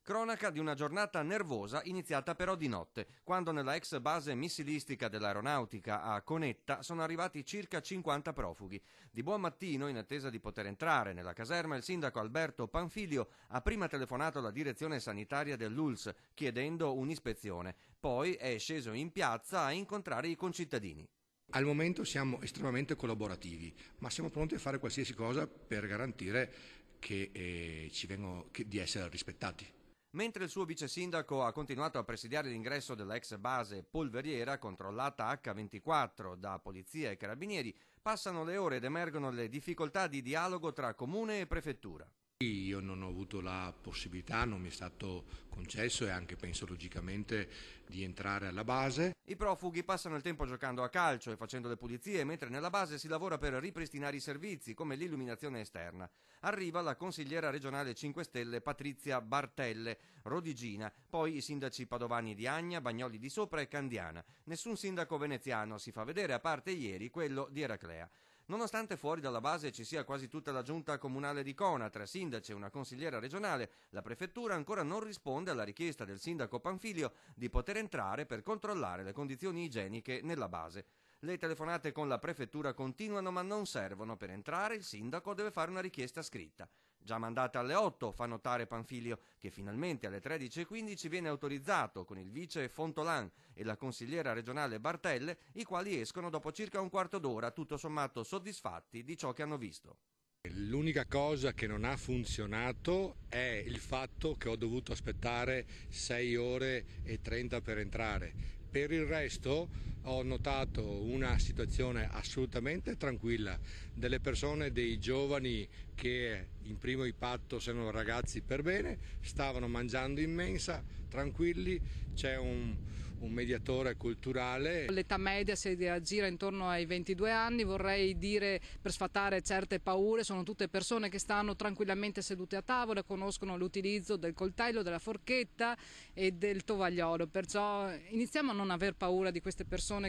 Cronaca di una giornata nervosa iniziata però di notte, quando nella ex base missilistica dell'aeronautica a Conetta sono arrivati circa 50 profughi. Di buon mattino, in attesa di poter entrare nella caserma, il sindaco Alberto Panfilio ha prima telefonato alla direzione sanitaria dell'ULSS chiedendo un'ispezione, poi è sceso in piazza a incontrare i concittadini. Al momento siamo estremamente collaborativi, ma siamo pronti a fare qualsiasi cosa per garantire di essere rispettati. Mentre il suo vice sindaco ha continuato a presidiare l'ingresso della ex base polveriera, controllata H24 da polizia e carabinieri, passano le ore ed emergono le difficoltà di dialogo tra comune e prefettura. Io non ho avuto la possibilità, non mi è stato concesso e anche penso logicamente di entrare alla base. I profughi passano il tempo giocando a calcio e facendo le pulizie, mentre nella base si lavora per ripristinare i servizi come l'illuminazione esterna. Arriva la consigliera regionale 5 Stelle Patrizia Bartelle, Rodigina, poi i sindaci padovani di Agna, Bagnoli di Sopra e Candiana. Nessun sindaco veneziano si fa vedere, a parte ieri quello di Eraclea. Nonostante fuori dalla base ci sia quasi tutta la giunta comunale di Cona, 3 sindaci e una consigliera regionale, la prefettura ancora non risponde alla richiesta del sindaco Panfilio di poter entrare per controllare le condizioni igieniche nella base. Le telefonate con la prefettura continuano ma non servono. Per entrare il sindaco deve fare una richiesta scritta. Già mandata alle 8, fa notare Panfilio, che finalmente alle 13:15 viene autorizzato con il vice Fontolan e la consigliera regionale Bartelle, i quali escono dopo circa un quarto d'ora, tutto sommato soddisfatti di ciò che hanno visto. L'unica cosa che non ha funzionato è il fatto che ho dovuto aspettare 6 ore e 30 per entrare. Per il resto ho notato una situazione assolutamente tranquilla, delle persone, dei giovani che in primo impatto sono ragazzi per bene, stavano mangiando in mensa, tranquilli, c'è un mediatore culturale. L'età media si aggira intorno ai 22 anni, vorrei dire, per sfatare certe paure, sono tutte persone che stanno tranquillamente sedute a tavola, conoscono l'utilizzo del coltello, della forchetta e del tovagliolo, perciò iniziamo a non aver paura di queste persone.